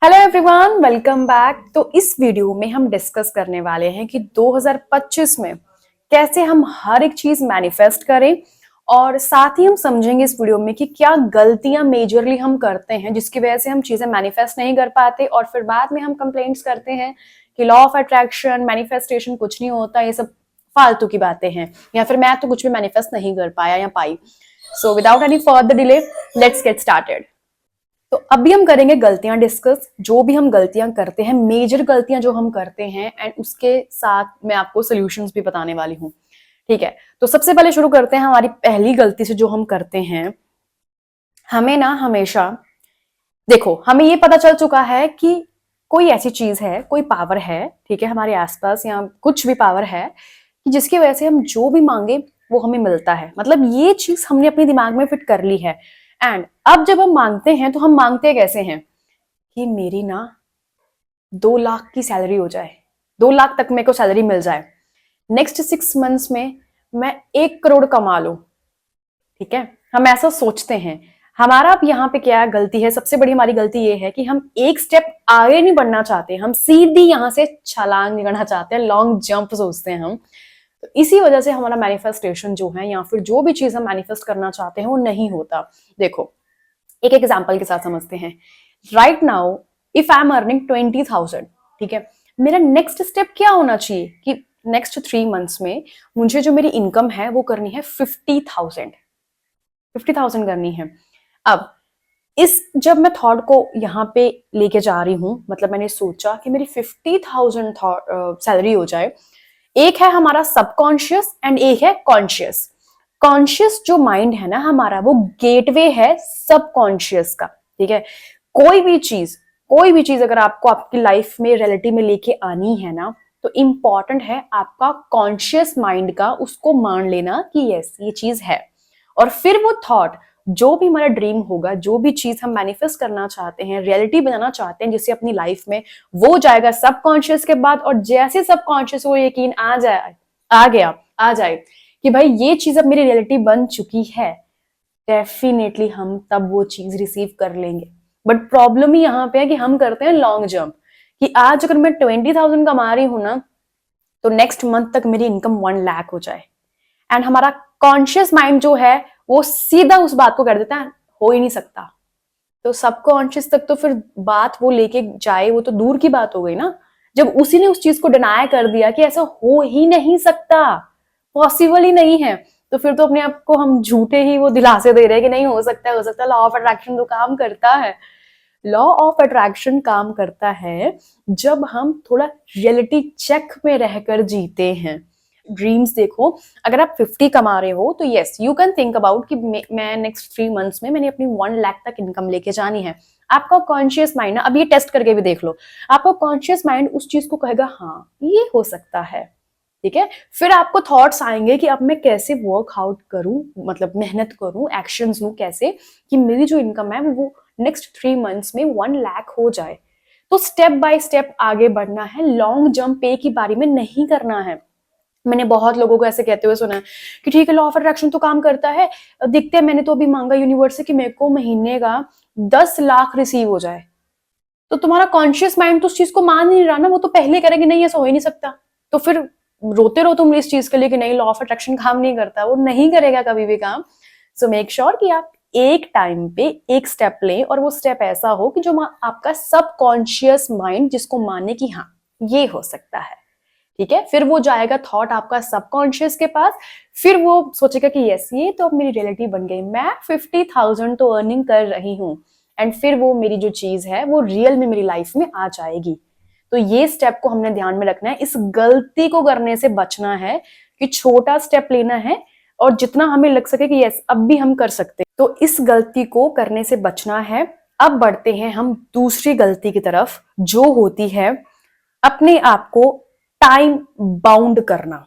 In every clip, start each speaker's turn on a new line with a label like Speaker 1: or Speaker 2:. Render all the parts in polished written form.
Speaker 1: Hello everyone, welcome back. तो इस video में हम डिस्कस करने वाले हैं कि 2025 में कैसे हम हर एक चीज मैनिफेस्ट करें और साथ ही हम समझेंगे इस वीडियो में कि क्या गलतियां मेजरली हम करते हैं जिसकी वजह से हम चीजें मैनिफेस्ट नहीं कर पाते और फिर बाद में हम कंप्लेंट्स करते हैं कि लॉ ऑफ अट्रैक्शन मैनिफेस्टेशन कुछ नहीं होता, ये सब फालतू की बातें हैं, या फिर मैं तो कुछ भी मैनिफेस्ट नहीं कर पाया या पाई। So without any further delay let's get started. तो अभी हम करेंगे गलतियां डिस्कस, जो भी हम गलतियां करते हैं, मेजर गलतियां जो हम करते हैं, एंड उसके साथ मैं आपको सॉल्यूशंस भी बताने वाली हूँ। ठीक है, तो सबसे पहले शुरू करते हैं हमारी पहली गलती से जो हम करते हैं। हमें ना हमेशा देखो, हमें ये पता चल चुका है कि कोई ऐसी चीज है, कोई पावर है, ठीक है, हमारे आसपास या कुछ भी पावर है कि जिसकी वजह से हम जो भी मांगे वो हमें मिलता है। मतलब ये चीज हमने अपने दिमाग में फिट कर ली है। एंड अब जब हम मांगते हैं तो हम मांगते कैसे हैं कि मेरी ना 2 लाख की सैलरी हो जाए, 2 लाख तक मेरे को सैलरी मिल जाए, नेक्स्ट 6 मंथ्स में मैं 1 करोड़ कमा लूं। ठीक है, हम ऐसा सोचते हैं। हमारा अब यहाँ पे क्या गलती है, सबसे बड़ी हमारी गलती ये है कि हम एक स्टेप आगे नहीं बढ़ना चाहते, हम सीधी यहां से छलांग लगाना चाहते हैं, लॉन्ग जंप सोचते हैं हम। तो इसी वजह से हमारा मैनिफेस्टेशन जो है या फिर जो भी चीज हम मैनिफेस्ट करना चाहते हैं वो नहीं होता। देखो, एक एग्जाम्पल के साथ समझते हैं। Right now if I am earning 20,000, ठीक है, मेरा नेक्स्ट स्टेप क्या होना चाहिए कि नेक्स्ट 3 मंथ्स में मुझे जो मेरी इनकम है वो करनी है 50,000 करनी है। अब इस जब मैं थॉट को यहाँ पे लेके जा रही हूँ, मतलब मैंने सोचा कि मेरी 50,000 सैलरी हो जाए। एक है हमारा सबकॉन्शियस एंड एक है कॉन्शियस। कॉन्शियस जो माइंड है ना हमारा, वो गेटवे है सबकॉन्शियस का। ठीक है, कोई भी चीज अगर आपको आपकी लाइफ में रियलिटी में लेके आनी है ना, तो इंपॉर्टेंट है आपका कॉन्शियस माइंड का उसको मान लेना कि यस ये चीज है। और फिर वो थॉट, जो भी हमारा ड्रीम होगा, जो भी चीज हम मैनिफेस्ट करना चाहते हैं, रियलिटी बनाना चाहते हैं जिसे अपनी लाइफ में, वो जाएगा सबकॉन्शियस के बाद। और जैसे सबकॉन्शियस को यकीन आ जाए कि भाई ये चीज अब मेरी रियलिटी बन चुकी है, डेफिनेटली हम तब वो चीज रिसीव कर लेंगे। बट प्रॉब्लम ही यहाँ पे है कि हम करते हैं लॉन्ग जंप, कि आज अगर मैं 20,000 कमा रही हूं ना, तो नेक्स्ट मंथ तक मेरी इनकम 1 लाख हो जाए। एंड हमारा कॉन्शियस माइंड जो है वो सीधा उस बात को कर देता है, हो ही नहीं सकता। तो सबकॉन्शियस तक तो फिर बात वो लेके जाए वो तो दूर की बात हो गई ना। जब उसी ने उस चीज को डिनाई कर दिया कि ऐसा हो ही नहीं सकता, पॉसिबल ही नहीं है, तो फिर तो अपने आप को हम झूठे ही वो दिलासे दे रहे हैं कि नहीं हो सकता है, हो सकता है। लॉ ऑफ अट्रैक्शन तो काम करता है। लॉ ऑफ अट्रैक्शन काम करता है जब हम थोड़ा रियलिटी चेक में रहकर जीते हैं। ड्रीम्स देखो, अगर आप 50 कमा रहे हो तो yes you can think about कि मैं नेक्स्ट 3 मंथ्स में मैंने अपनी 1 लाख तक इनकम लेके जानी है। आपका कॉन्शियस माइंड ना, अब ये टेस्ट करके भी देख लो, आपका कॉन्शियस माइंड उस चीज को कहेगा हाँ ये हो सकता है। ठीक है, फिर आपको थॉट्स आएंगे कि अब मैं कैसे वर्क आउट करूं, मतलब मेहनत करूं, एक्शंस लूं कैसे कि मेरी जो इनकम है वो नेक्स्ट 3 मंथ्स में 1 लाख हो जाए। तो स्टेप बाय स्टेप आगे बढ़ना है, लॉन्ग जंप एक ही बारी में नहीं करना है। मैंने बहुत लोगों को ऐसे कहते हुए सुना है कि ठीक है लॉ ऑफ अट्रैक्शन तो काम करता है, दिखते हैं, मैंने तो अभी मांगा यूनिवर्स से कि मेरे को महीने का 10 लाख रिसीव हो जाए। तो तुम्हारा कॉन्शियस माइंड तो उस चीज को मान नहीं रहा ना, वो तो पहले करेगी नहीं ऐसा हो ही नहीं सकता। तो फिर रोते रहो तुम इस चीज के लिए कि नहीं लॉ ऑफ अट्रैक्शन काम नहीं करता, वो नहीं करेगा कभी भी काम। सो मेक श्योर कि आप एक टाइम पे एक स्टेप लें और वो स्टेप ऐसा हो कि जो आपका सबकॉन्शियस माइंड जिसको माने कि हाँ ये हो सकता है। ठीक है, फिर वो जाएगा थॉट आपका सबकॉन्शियस के पास, फिर वो सोचेगा कि यस ये तो अब मेरी रियलिटी बन गई, मैं 50,000 तो अर्निंग कर रही हूँ। एंड फिर वो मेरी जो चीज है वो रियल में मेरी लाइफ में आ जाएगी। तो ये स्टेप को हमने ध्यान में रखना है, इस गलती को करने से बचना है कि छोटा स्टेप लेना है और जितना हमें लग सके कि यस अब भी हम कर सकते हैं, तो इस गलती को करने से बचना है। अब बढ़ते हैं हम दूसरी गलती की तरफ, जो होती है अपने आप को टाइम बाउंड करना।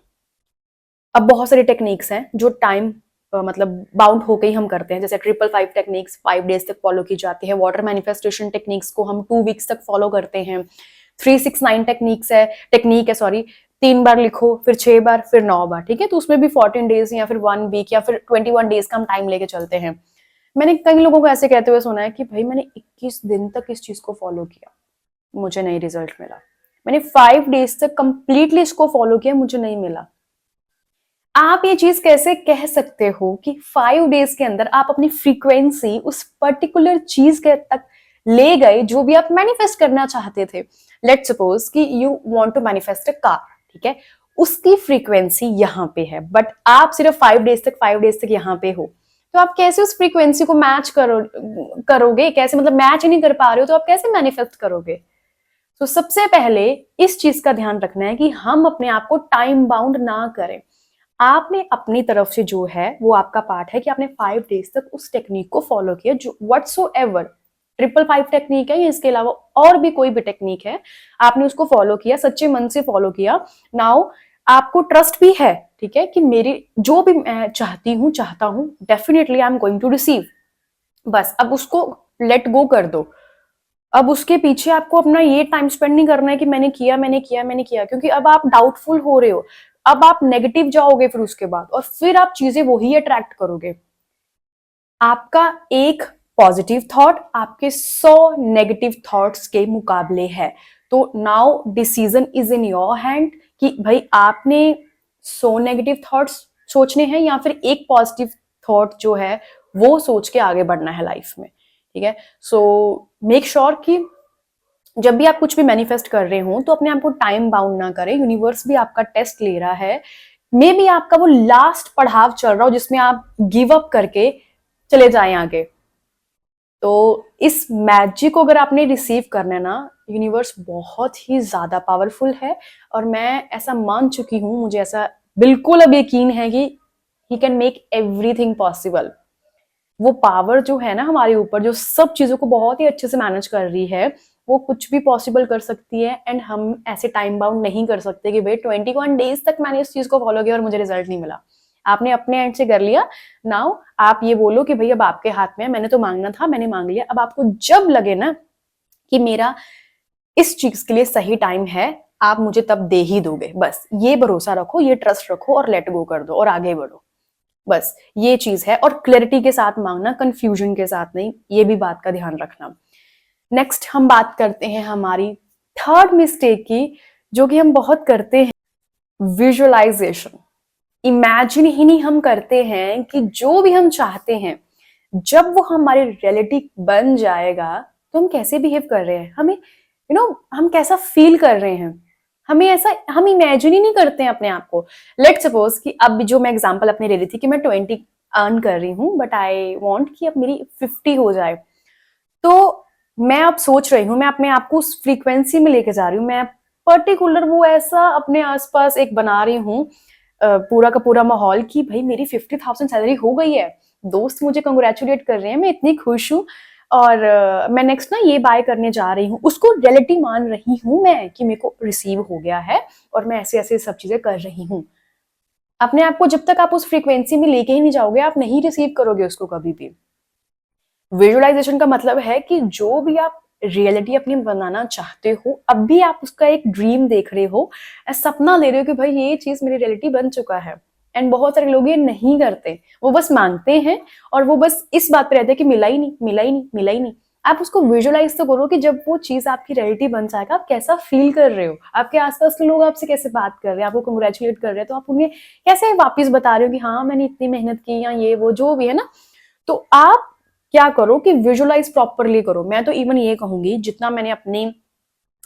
Speaker 1: अब बहुत सारी टेक्निक्स हैं जो टाइम मतलब बाउंड होके ही हम करते हैं, जैसे 555 टेक्निक्स 5 डेज तक फॉलो की जाती है। वाटर मैनिफेस्टेशन टेक्निक्स को हम 2 वीक्स तक फॉलो करते हैं। 369 टेक्निक है सॉरी, 3 बार लिखो, फिर 6 बार, फिर 9 बार। ठीक है, तो उसमें भी 14 डेज या फिर 1 वीक या फिर 21 डेज का हम टाइम लेके चलते हैं। मैंने कई लोगों को ऐसे कहते हुए सुना है कि भाई मैंने 21 दिन तक इस चीज को फॉलो किया। मुझे नहीं रिजल्ट मिला। मैंने 5 डेज तक कंप्लीटली इसको फॉलो किया, मुझे नहीं मिला। आप ये चीज कैसे कह सकते हो कि 5 डेज के अंदर आप अपनी फ्रीक्वेंसी उस पर्टिकुलर चीज के तक ले गए जो भी आप मैनिफेस्ट करना चाहते थे। लेट्स सपोज कि you want to manifest a car, ठीक है, उसकी फ्रीक्वेंसी यहाँ पे है, बट आप सिर्फ 5 डेज तक यहाँ पे हो, तो आप कैसे उस फ्रीक्वेंसी को मैच करोगे, कैसे, मतलब मैच ही नहीं कर पा रहे हो तो आप कैसे मैनिफेस्ट करोगे? तो सबसे पहले इस चीज का ध्यान रखना है कि हम अपने आप को टाइम बाउंड ना करें। आपने अपनी तरफ से जो है वो आपका पार्ट है कि आपने 5 डेज तक उस टेक्निक को फॉलो किया, जो व्हाटसोएवर 555 टेक्निक है या इसके अलावा और भी कोई भी टेक्निक है, आपने उसको फॉलो किया, सच्चे मन से फॉलो किया। नाउ आपको ट्रस्ट भी है, ठीक है, कि मेरी जो भी मैं चाहता हूं definitely I am going to receive. बस अब उसको लेट गो कर दो। अब उसके पीछे आपको अपना ये टाइम स्पेंड नहीं करना है कि मैंने किया, क्योंकि अब आप डाउटफुल हो रहे हो, अब आप नेगेटिव जाओगे फिर उसके बाद, और फिर आप चीजें वही अट्रैक्ट करोगे। आपका एक पॉजिटिव थॉट आपके 100 नेगेटिव थॉट्स के मुकाबले है। तो now decision is in your hand कि भाई आपने 100 नेगेटिव थॉट्स सोचने हैं या फिर एक पॉजिटिव थॉट जो है वो सोच के आगे बढ़ना है लाइफ में, ठीक है। सो मेक श्योर कि जब भी आप कुछ भी मैनिफेस्ट कर रहे हो तो अपने आप को टाइम बाउंड ना करें। यूनिवर्स भी आपका टेस्ट ले रहा है, मे बी आपका वो लास्ट पड़ाव चल रहा हो जिसमें आप गिव अप करके चले जाएं आगे। तो इस मैजिक को अगर आपने रिसीव करना है ना, यूनिवर्स बहुत ही ज्यादा पावरफुल है, और मैं ऐसा मान चुकी हूं, मुझे ऐसा बिल्कुल अब यकीन है कि he can make everything possible. वो पावर जो है ना हमारे ऊपर, जो सब चीजों को बहुत ही अच्छे से मैनेज कर रही है, वो कुछ भी पॉसिबल कर सकती है। एंड हम ऐसे टाइम बाउंड नहीं कर सकते कि भाई 21 डेज तक मैंने इस चीज को फॉलो किया और मुझे रिजल्ट नहीं मिला। आपने अपने एंड से कर लिया, नाउ आप ये बोलो कि भाई अब आपके हाथ में है, मैंने तो मांगना था, मैंने मांग लिया। अब आपको जब लगे ना कि मेरा इस चीज के लिए सही टाइम है, आप मुझे तब दे ही दोगे। बस ये भरोसा रखो, ये ट्रस्ट रखो और लेट गो कर दो और आगे बढ़ो। बस ये चीज है, और क्लैरिटी के साथ मांगना, कंफ्यूजन के साथ नहीं, ये भी बात का ध्यान रखना। नेक्स्ट हम बात करते हैं हमारी थर्ड मिस्टेक की, जो कि हम बहुत करते हैं, विजुअलाइजेशन। इमेजिन ही नहीं हम करते हैं कि जो भी हम चाहते हैं जब वो हमारी रियलिटी बन जाएगा तो हम कैसे बिहेव कर रहे हैं, हमें हम कैसा फील कर रहे हैं, हमें ऐसा हम इमेजिन ही नहीं करते हैं अपने आप को। लेट सपोज कि अब जो मैं एग्जांपल अपनी ले रही थी कि मैं 20 अर्न कर रही हूँ, बट आई वांट कि अब मेरी 50 हो जाए। तो मैं अब सोच रही हूँ, मैं अपने आप को उस फ्रीक्वेंसी में लेके जा रही हूँ, मैं पर्टिकुलर वो ऐसा अपने आसपास एक बना रही हूँ पूरा का पूरा माहौल कि भाई मेरी 50,000 सैलरी हो गई है, दोस्त मुझे कंग्रेचुलेट कर रहे हैं, मैं इतनी खुश हूँ, और मैं नेक्स्ट ना ये बाय करने जा रही हूँ, उसको रियलिटी मान रही हूँ मैं कि मेरे को रिसीव हो गया है और मैं ऐसे ऐसे सब चीजें कर रही हूँ। अपने आप को जब तक आप उस फ्रीक्वेंसी में लेके ही नहीं जाओगे, आप नहीं रिसीव करोगे उसको कभी भी। विजुअलाइजेशन का मतलब है कि जो भी आप रियलिटी अपनी बनाना चाहते हो, अब भी आप उसका एक ड्रीम देख रहे हो, सपना ले रहे हो कि भाई ये चीज मेरी रियलिटी बन चुका है। एंड बहुत सारे लोग ये नहीं करते, वो बस मांगते हैं और वो बस इस बात पे रहते हैं कि मिला ही नहीं, मिला ही नहीं, मिला ही नहीं। आप उसको विजुअलाइज तो करो कि जब वो चीज आपकी रियलिटी बन जाएगा आप कैसा फील कर रहे हो, आपके आसपास के लोग आपसे कैसे बात कर रहे हैं, आपको कंग्रेचुलेट कर रहे हैं, तो आप उन्हें कैसे वापिस बता रहे हो कि हाँ मैंने इतनी मेहनत की या ये वो जो भी है ना। तो आप क्या करो कि विजुअलाइज प्रॉपरली करो। मैं तो इवन ये कहूंगी, जितना मैंने अपनी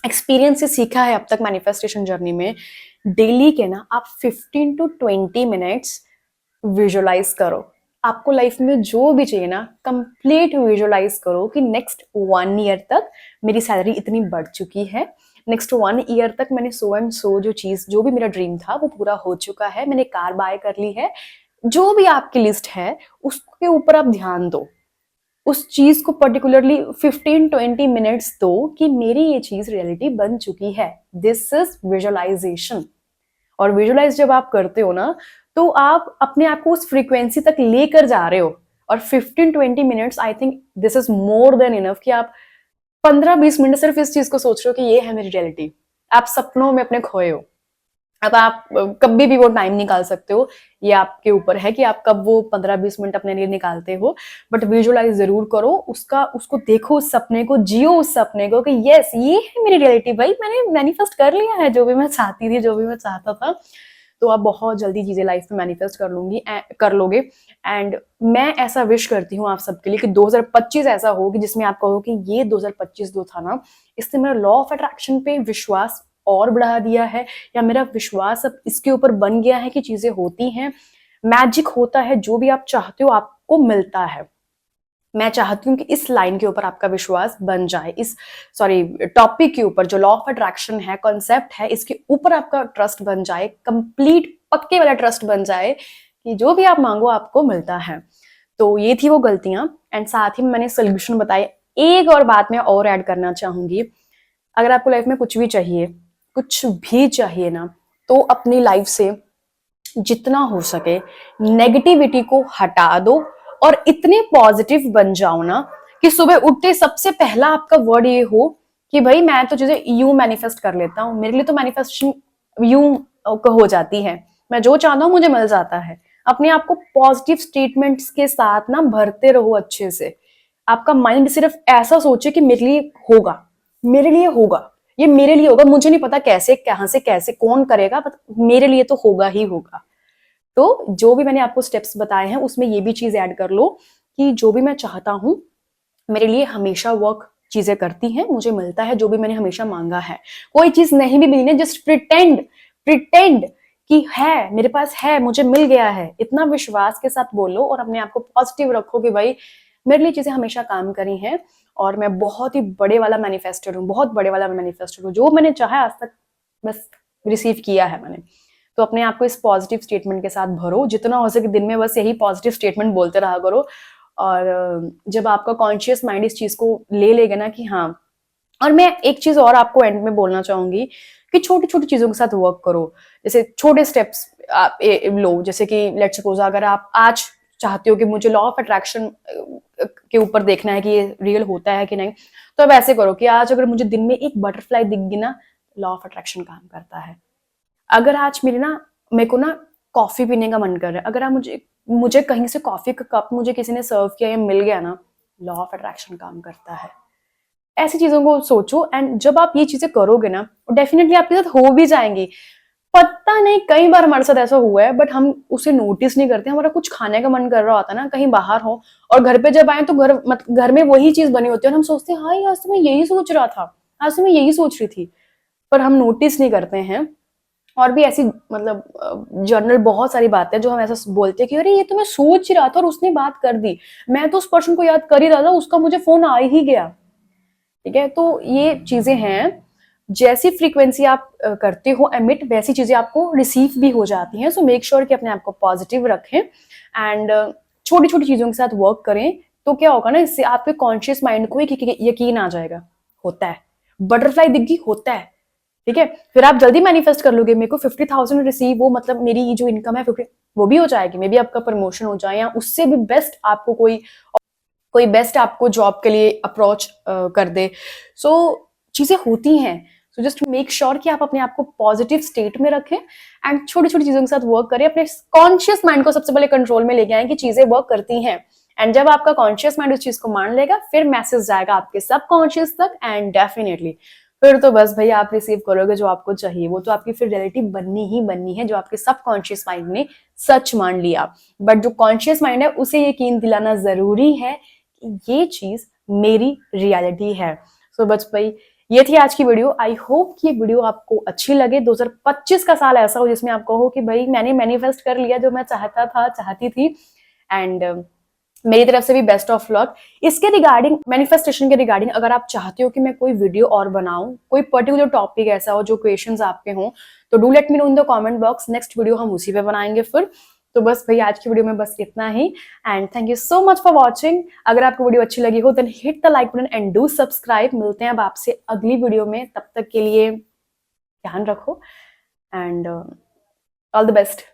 Speaker 1: एक्सपीरियंस से सीखा है अब तक मैनिफेस्टेशन जर्नी में, डेली के ना आप 15 to 20 मिनट्स विजुअलाइज करो। आपको लाइफ में जो भी चाहिए ना, कंप्लीट विजुअलाइज करो कि नेक्स्ट 1 ईयर तक मेरी सैलरी इतनी बढ़ चुकी है, नेक्स्ट 1 ईयर तक मैंने सो एंड सो जो चीज, जो भी मेरा ड्रीम था वो पूरा हो चुका है, मैंने कार बाय कर ली है। जो भी आपकी लिस्ट है उसके ऊपर आप ध्यान दो, उस चीज को पर्टिकुलरली 15-20 मिनट्स दो कि मेरी ये चीज रियलिटी बन चुकी है। This is visualisation. और विजुअलाइज जब आप करते हो ना, तो आप अपने आप को उस फ्रीक्वेंसी तक लेकर जा रहे हो। और 15-20 minutes, I think this is more than enough कि आप 15-20 मिनट सिर्फ इस चीज को सोच रहे हो कि ये है मेरी रियलिटी। आप सपनों में अपने खोए हो। अब आप कभी भी वो टाइम निकाल सकते हो, ये आपके ऊपर है कि आप कब वो 15-20 मिनट अपने लिए निकालते हो, बट विजुअलाइज जरूर करो उसका, उसको देखो, उस सपने को जियो, उस सपने को कि यस ये है मेरी रियलिटी, भाई मैंने मैनिफेस्ट कर लिया है जो भी मैं चाहती थी, जो भी मैं चाहता था। तो आप बहुत जल्दी चीजें लाइफ में मैनिफेस्ट कर लोगे। एंड मैं ऐसा विश करती हूँ आप सबके लिए कि 2025 ऐसा हो कि जिसमें आप कहो कि ये 2025 जो था ना, इसने मेरा लॉ ऑफ अट्रैक्शन पे विश्वास और बढ़ा दिया है, या मेरा विश्वास अब इसके ऊपर बन गया है कि चीजें होती हैं, मैजिक होता है, जो भी आप चाहते हो आपको मिलता है। मैं चाहती हूँ कि इस लाइन के ऊपर आपका विश्वास बन जाए, इस टॉपिक के ऊपर जो लॉ ऑफ अट्रैक्शन है, कॉन्सेप्ट है, इसके ऊपर आपका ट्रस्ट बन जाए, कंप्लीट पक्के वाला ट्रस्ट बन जाए कि जो भी आप मांगो आपको मिलता है। तो ये थी वो गलतियां, एंड साथ ही मैंने सोल्यूशन बताए। एक और बात मैं और ऐड करना चाहूंगी, अगर आपको लाइफ में कुछ भी चाहिए ना, तो अपनी लाइफ से जितना हो सके नेगेटिविटी को हटा दो और इतने पॉजिटिव बन जाओ ना कि सुबह उठते सबसे पहला आपका वर्ड ये हो कि भाई मैं तो चीजें यूं मैनिफेस्ट कर लेता हूँ, मेरे लिए तो मैनिफेस्टेशन यूं हो जाती है, मैं जो चाहता हूं मुझे मिल जाता है। अपने आप को पॉजिटिव स्टेटमेंट्स के साथ ना भरते रहो अच्छे से। आपका माइंड सिर्फ ऐसा सोचे कि मेरे लिए होगा, मेरे लिए होगा, ये मेरे लिए होगा, मुझे नहीं पता कैसे, कहां से, कैसे, कौन करेगा, मेरे लिए तो होगा ही होगा। तो जो भी मैंने आपको स्टेप्स बताए हैं उसमें ये भी चीज ऐड कर लो कि जो भी मैं चाहता हूं मेरे लिए हमेशा वर्क चीजें करती हैं, मुझे मिलता है जो भी मैंने हमेशा मांगा है। कोई चीज नहीं भी मिली, जस्ट प्रिटेंड प्रिटेंड कि है, मेरे पास है, मुझे मिल गया है, इतना विश्वास के साथ बोलो और अपने आप को पॉजिटिव रखो कि भाई मेरे लिए चीजें हमेशा काम करी हैं और मैं बहुत ही बड़े वाला मैनिफेस्टर हूँ, बहुत बड़े वाला मैनिफेस्टर हूँ, जो मैंने चाहा आज तक बस रिसीव किया है मैंने। तो अपने आप को इस पॉजिटिव स्टेटमेंट के साथ भरो, जितना हो सके दिन में बस यही पॉजिटिव स्टेटमेंट बोलते रहा करो। और जब आपका कॉन्शियस माइंड इस चीज को ले लेगा ना कि हाँ, और मैं एक चीज और आपको एंड में बोलना चाहूंगी कि छोटी छोटी चीजों के साथ वर्क करो, जैसे छोटे स्टेप्स आप लो, जैसे कि लेट्स सपोज अगर आप आज चाहते हो कि मुझे लॉ ऑफ अट्रैक्शन के ऊपर देखना है कि ये रियल होता है कि नहीं, तो अब ऐसे करो कि आज अगर मुझे दिन में एक बटरफ्लाई दिख गई ना, लॉ ऑफ अट्रैक्शन काम करता है। अगर आज मेरे को ना कॉफी पीने का मन कर रहा है, अगर आप मुझे मुझे कहीं से कॉफी का कप मुझे किसी ने सर्व किया या मिल गया ना, लॉ ऑफ अट्रैक्शन काम करता है। ऐसी चीजों को सोचो, एंड जब आप ये चीजें करोगे ना डेफिनेटली आपके साथ हो भी जाएंगी। पता नहीं कई बार हमारे साथ ऐसा हुआ है बट हम उसे नोटिस नहीं करते। हमारा कुछ खाने का मन कर रहा होता है ना, कहीं बाहर हो, और घर पे जब आए तो घर में वही चीज बनी होती है और हम सोचते हैं हाँ आज तो मैं यही सोच रहा था, आज तो मैं यही सोच रही थी, पर हम नोटिस नहीं करते हैं। और भी ऐसी जनरल बहुत सारी बातें जो हम ऐसा बोलते हैं कि अरे ये तो मैं सोच ही रहा था और उसने बात कर दी, मैं तो उस पर्सन को याद कर ही रहा था, उसका मुझे फोन आ ही गया। ठीक है, तो ये चीजें हैं, जैसी फ्रीक्वेंसी आप करते हो एमिट, वैसी चीजें आपको रिसीव भी हो जाती हैं। सो मेक श्योर कि अपने आप को पॉजिटिव रखें एंड छोटी छोटी चीजों के साथ वर्क करें। तो क्या होगा ना, इससे आपके कॉन्शियस माइंड को एक यकीन आ जाएगा, होता है, बटरफ्लाई दिखी, होता है। ठीक है, फिर आप जल्दी मैनिफेस्ट कर लोगे, मेरे को 50,000 रिसीव हो, मतलब मेरी जो इनकम है 50, वो भी हो जाएगी, मे बी आपका प्रमोशन हो जाए या उससे भी बेस्ट आपको कोई बेस्ट आपको जॉब के लिए अप्रोच कर दे। सो चीजें होती हैं। सो जस्ट मेक श्योर कि आप अपने आप को पॉजिटिव स्टेट में रखें एंड छोटी छोटी चीजों के साथ वर्क करें। अपने कॉन्शियस माइंड को सबसे पहले कंट्रोल में लेके आए कि चीजें वर्क करती हैं, एंड जब आपका कॉन्शियस माइंड उस चीज को मान लेगा फिर मैसेज जाएगा आपके सब कॉन्शियस तक, एंड डेफिनेटली फिर तो बस भैया आप रिसीव करोगे जो आपको चाहिए, वो तो आपकी फिर रियलिटी बननी ही बननी है, जो आपके सब कॉन्शियस माइंड ने सच मान लिया। बट जो कॉन्शियस माइंड है उसे यकीन दिलाना जरूरी है कि ये चीज मेरी रियलिटी है। सो बस भाई ये थी आज की वीडियो। आई होप कि ये वीडियो आपको अच्छी लगे। 2025 का साल ऐसा हो जिसमें आप कहो कि भाई मैंने मैनिफेस्ट कर लिया जो मैं चाहता था, चाहती थी। एंड मेरी तरफ से भी बेस्ट ऑफ लक। इसके रिगार्डिंग, मैनिफेस्टेशन के रिगार्डिंग अगर आप चाहते हो कि मैं कोई वीडियो और बनाऊं, कोई पर्टिकुलर टॉपिक ऐसा हो जो क्वेश्चंस आपके हों, तो do let me know in the comment box. Next video हम उसी पे बनाएंगे फिर। तो बस भाई आज की वीडियो में बस इतना ही, and thank you so much for watching. अगर आपको वीडियो अच्छी लगी हो then hit the like button and do subscribe. मिलते हैं अब आपसे अगली वीडियो में, तब तक के लिए ध्यान रखो एंड ऑल द बेस्ट।